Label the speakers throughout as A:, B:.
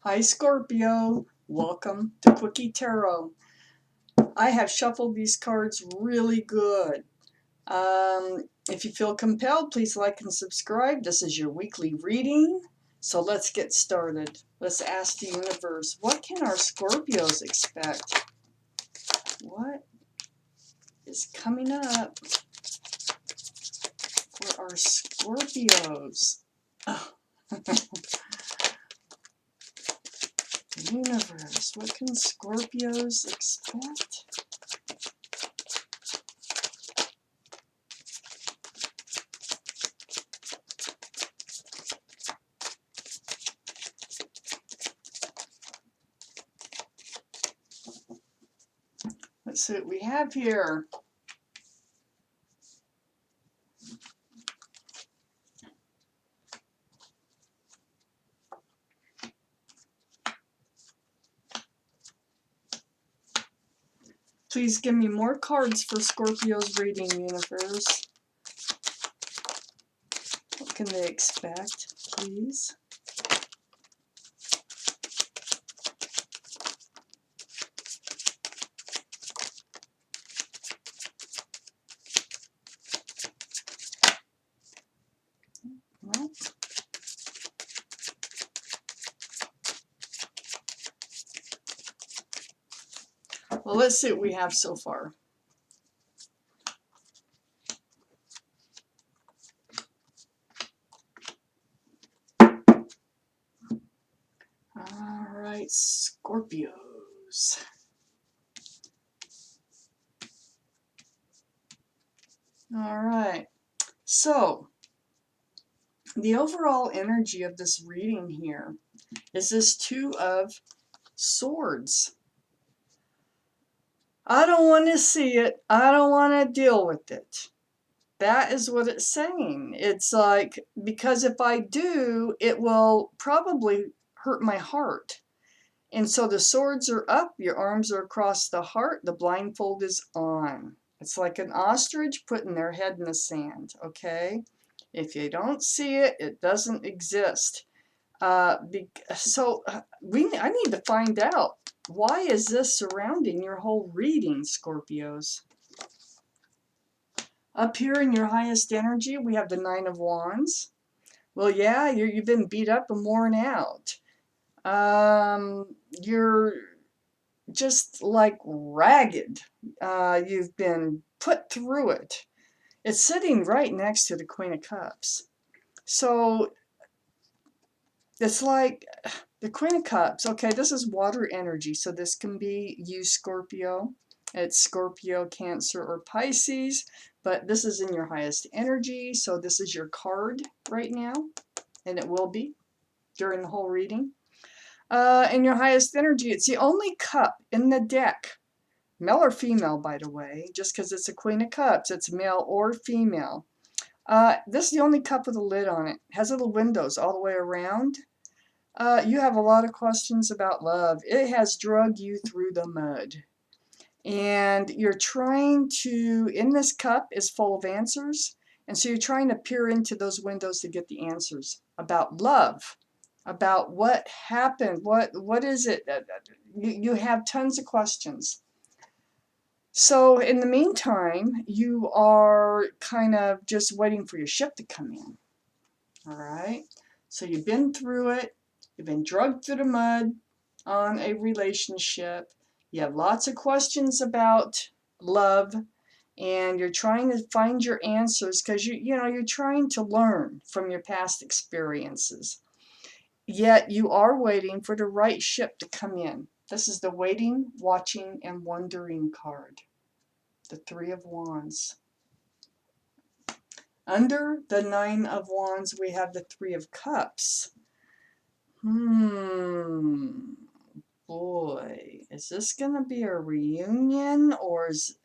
A: Hi Scorpio, welcome to Quickie Tarot. I have shuffled these cards really good. If you feel compelled, please like and subscribe. This is your weekly reading. So let's get started. Let's ask the universe, what can our Scorpios expect? What is coming up for our Scorpios? Universe, what can Scorpios expect? Let's see what we have here. Please give me more cards for Scorpio's reading, universe. What can they expect, please? Well, let's see what we have so far. All right, Scorpios. All right, so the overall energy of this reading here is this Two of Swords. I don't want to see it. I don't want to deal with it. That is what it's saying. It's like, because if I do, it will probably hurt my heart. And so the swords are up, your arms are across the heart, the blindfold is on. It's like an ostrich putting their head in the sand, okay? If you don't see it, it doesn't exist. I need to find out, why is this surrounding your whole reading, Scorpios? Up here in your highest energy, we have the Nine of Wands. Well, yeah, you've been beat up and worn out. You're just like ragged. You've been put through it. It's sitting right next to the Queen of Cups. So it's like the Queen of Cups. Okay, this is water energy, so this can be you, Scorpio. It's Scorpio, Cancer, or Pisces, but this is in your highest energy, so this is your card right now, and it will be during the whole reading. In your highest energy, it's the only cup in the deck, male or female, by the way, just because it's a Queen of Cups, it's male or female. This is the only cup with a lid on it. It has little windows all the way around. You have a lot of questions about love. It has dragged you through the mud. And you're trying to, in this cup is full of answers. And so you're trying to peer into those windows to get the answers about love, about what happened, what is it? You have tons of questions. So in the meantime, you are kind of just waiting for your ship to come in. All right. So you've been through it. You've been dragged through the mud on a relationship. You have lots of questions about love, and you're trying to find your answers because you're trying to learn from your past experiences. Yet you are waiting for the right ship to come in. This is the waiting, watching, and wondering card. The Three of Wands. Under the Nine of Wands, we have the Three of Cups. Boy, is this going to be a reunion, or is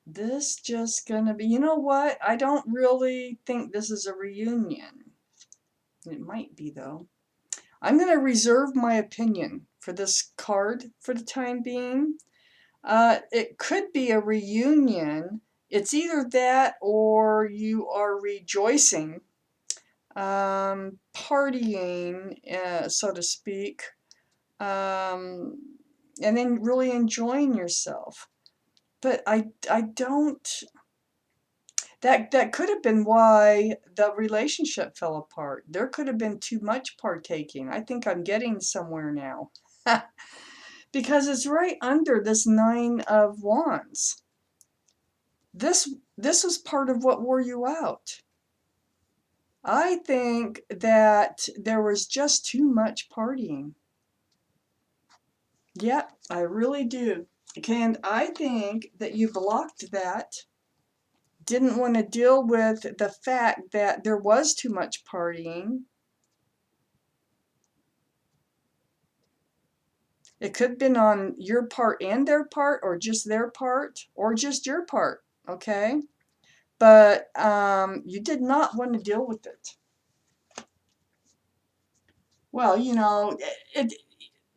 A: this just going to be, you know what? I don't really think this is a reunion. It might be, though. I'm going to reserve my opinion for this card for the time being. It could be a reunion. It's either that or you are rejoicing, partying, so to speak, um, and then really enjoying yourself. But I don't. That could have been why the relationship fell apart. There could have been too much partaking. I think I'm getting somewhere now. Because it's right under this Nine of Wands. This was part of what wore you out. I think that there was just too much partying. Yeah, I really do. And I think that you blocked that, didn't want to deal with the fact that there was too much partying. It could have been on your part and their part, or just their part, or just your part, okay? But you did not want to deal with it. Well,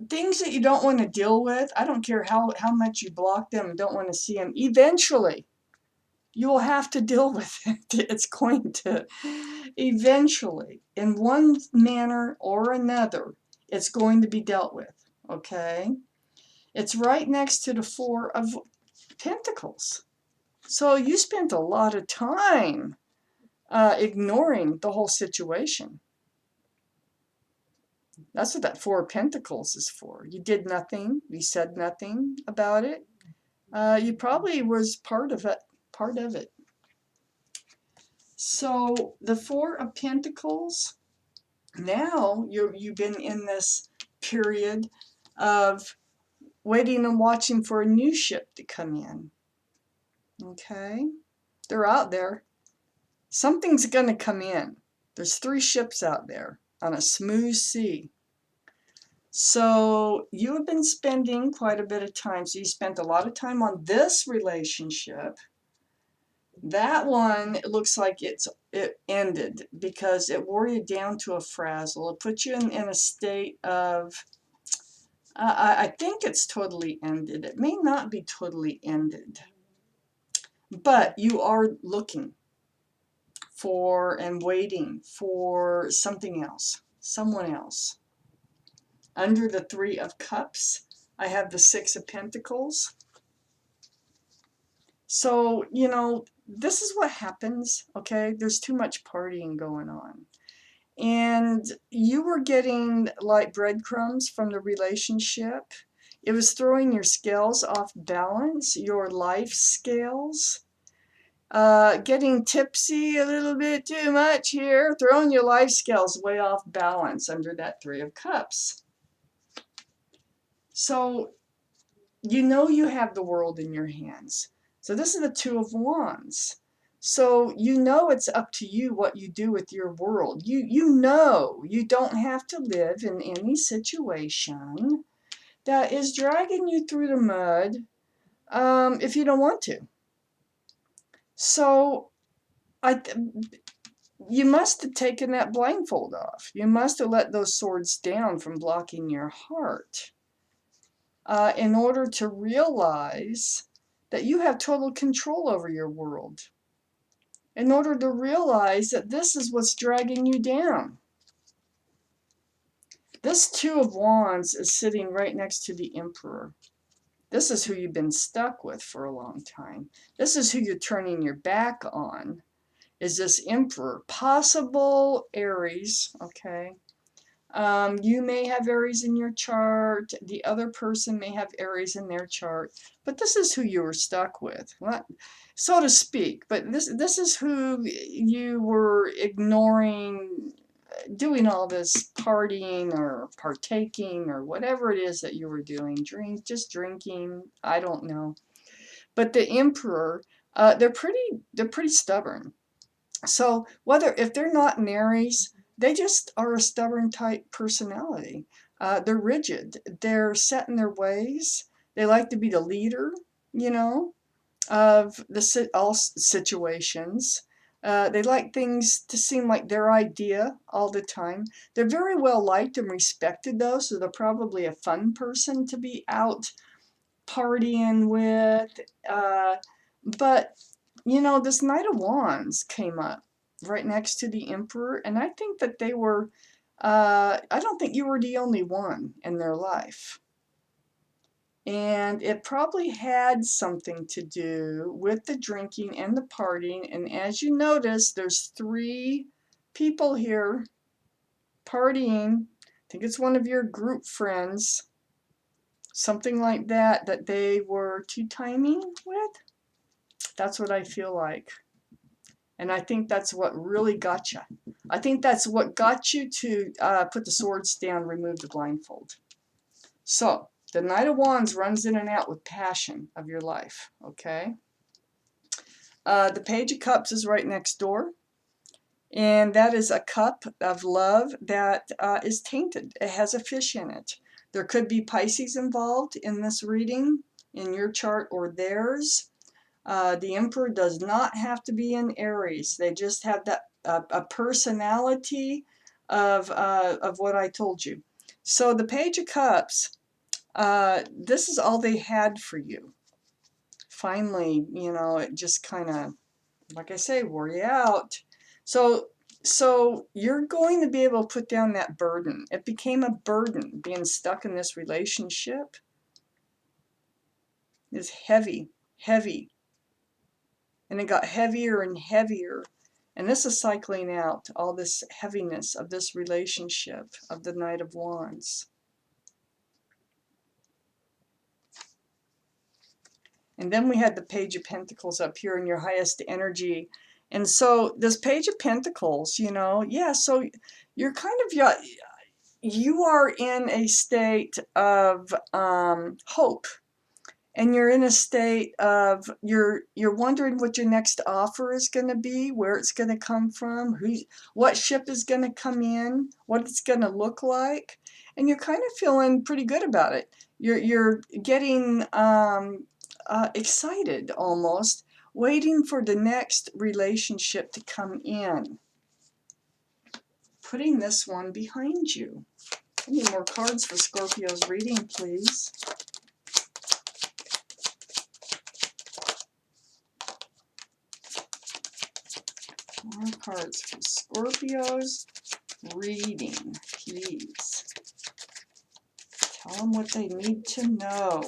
A: things that you don't want to deal with, I don't care how much you block them and don't want to see them, eventually you will have to deal with it. It's going to, eventually, in one manner or another, it's going to be dealt with, okay? It's right next to the Four of Pentacles. So you spent a lot of time ignoring the whole situation. That's what that Four of Pentacles is for. You did nothing. You said nothing about it. You probably was part of it. Part of it. So the Four of Pentacles. Now you've been in this period of waiting and watching for a new ship to come in. Okay, they're out there. Something's going to come in. There's 3 ships out there on a smooth sea. So you have been spending quite a bit of time. So you spent a lot of time on this relationship. That one, it looks like it ended because it wore you down to a frazzle. It put you in a state of, I think it's totally ended. It may not be totally ended, but you are looking for and waiting for something else, someone else. Under the Three of Cups, I have the Six of Pentacles. So, this is what happens, okay? There's too much partying going on. And you were getting like breadcrumbs from the relationship. It was throwing your scales off balance, your life scales. Getting tipsy a little bit too much here, throwing your life scales way off balance under that Three of Cups. So, you have the world in your hands. So this is the Two of Wands. So it's up to you what you do with your world. You don't have to live in any situation that is dragging you through the mud if you don't want to. So you must have taken that blindfold off. You must have let those swords down from blocking your heart in order to realize that you have total control over your world. In order to realize that this is what's dragging you down. This Two of Wands is sitting right next to the Emperor. This is who you've been stuck with for a long time. This is who you're turning your back on, is this Emperor. Possible Aries, okay? You may have Aries in your chart. The other person may have Aries in their chart. But this is who you were stuck with, so to speak. But this is who you were ignoring, doing all this partying or partaking or whatever it is that you were doing. Just drinking. I don't know. But the Emperor, they're pretty stubborn. So if they're not an Aries, they just are a stubborn type personality. They're rigid. They're set in their ways. They like to be the leader, of all situations. They like things to seem like their idea all the time. They're very well liked and respected, though, so they're probably a fun person to be out partying with. But this Knight of Wands came up right next to the Emperor, and I think that they were I don't think you were the only one in their life. And it probably had something to do with the drinking and the partying. And as you notice, there's 3 people here partying. I think it's one of your group friends, something like that, that they were two-timing with. That's what I feel like. And I think that's what really got you. I think that's what got you to put the swords down, remove the blindfold. So, the Knight of Wands runs in and out with passion of your life, okay? The Page of Cups is right next door. And that is a cup of love that is tainted. It has a fish in it. There could be Pisces involved in this reading, in your chart or theirs. The Emperor does not have to be in Aries. They just have that a personality of what I told you. So the Page of Cups, this is all they had for you. Finally, you know, it just kind of, like I say, wore you out. So you're going to be able to put down that burden. It became a burden. Being stuck in this relationship is heavy, heavy. And it got heavier and heavier. And this is cycling out all this heaviness of this relationship of the Knight of Wands. And then we had the Page of Pentacles up here in your highest energy. And so this Page of Pentacles, you know, yeah, so you're kind of, you are in a state of hope. And you're in a state of, you're wondering what your next offer is going to be, where it's going to come from, what ship is going to come in, what it's going to look like. And you're kind of feeling pretty good about it. You're getting excited almost, waiting for the next relationship to come in. Putting this one behind you. I need more cards for Scorpio's reading, please. More cards for Scorpio's reading, please. Tell them what they need to know.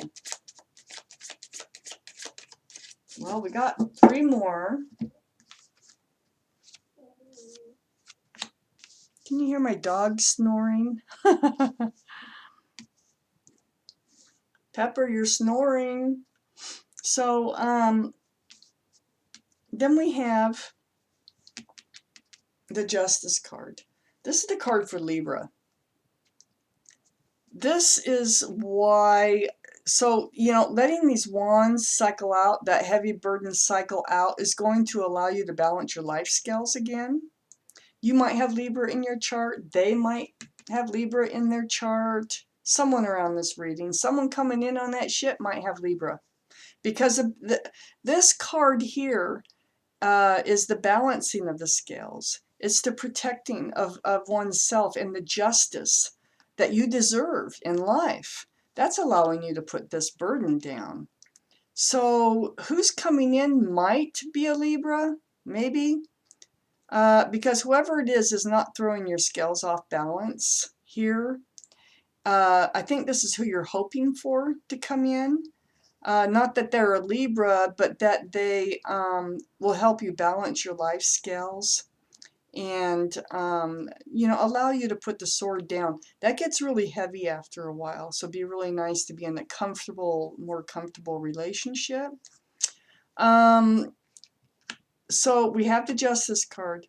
A: Well, we got 3 more. Can you hear my dog snoring? Pepper, you're snoring. So, then we have the Justice card. This is the card for Libra. This is why, so, you know, letting these wands cycle out, that heavy burden cycle out, is going to allow you to balance your life scales again. You might have Libra in your chart. They might have Libra in their chart. Someone around this reading, someone coming in on that ship might have Libra. Because of this card here is the balancing of the scales. It's the protecting of oneself and the justice that you deserve in life. That's allowing you to put this burden down. So who's coming in might be a Libra, maybe. Because whoever it is not throwing your scales off balance here. I think this is who you're hoping for to come in. Not that they're a Libra, but that they will help you balance your life scales and, you know, allow you to put the sword down. That gets really heavy after a while, so it'd be really nice to be in a comfortable, more comfortable relationship. So we have the Justice card.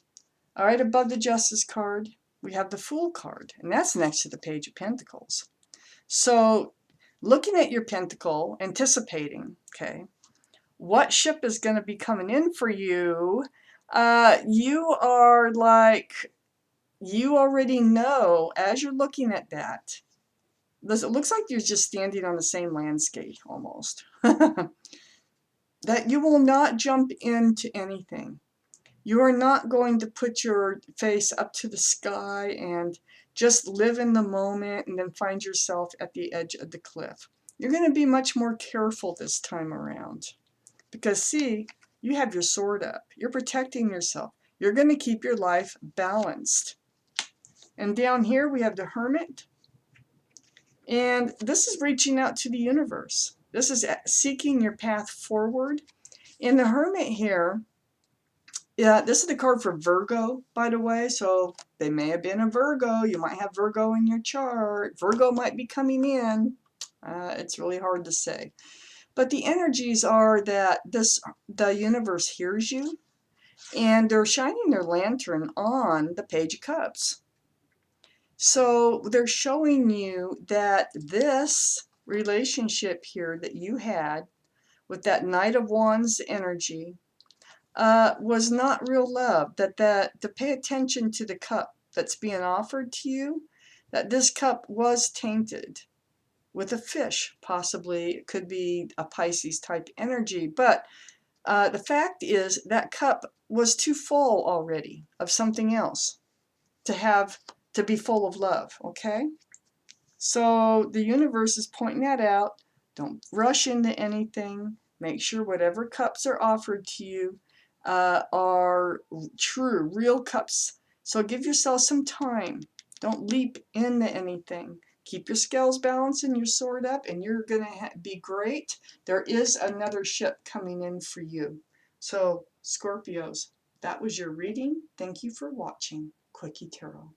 A: All right, above the Justice card, we have the Fool card, and that's next to the Page of Pentacles. So looking at your pentacle, anticipating, okay, what ship is going to be coming in for you, you are like, you already know as you're looking at that. It looks like you're just standing on the same landscape almost. That you will not jump into anything. You are not going to put your face up to the sky and just live in the moment and then find yourself at the edge of the cliff. You're going to be much more careful this time around. Because see, you have your sword up. You're protecting yourself. You're going to keep your life balanced. And down here we have the Hermit. And this is reaching out to the universe. This is seeking your path forward. In the Hermit here, yeah, this is the card for Virgo, by the way. So they may have been a Virgo. You might have Virgo in your chart. Virgo might be coming in. It's really hard to say. But the energies are that the universe hears you, and they're shining their lantern on the Page of Cups. So they're showing you that this relationship here that you had with that Knight of Wands energy was not real love. That to pay attention to the cup that's being offered to you, that this cup was tainted with a fish, possibly. It could be a Pisces type energy, but the fact is that cup was too full already of something else to be full of love, okay? So the universe is pointing that out. Don't rush into anything. Make sure whatever cups are offered to you are true, real cups. So give yourself some time. Don't leap into anything. Keep your scales balanced and your sword up, and you're going to be great. There is another ship coming in for you. So, Scorpios, that was your reading. Thank you for watching Quickie Tarot.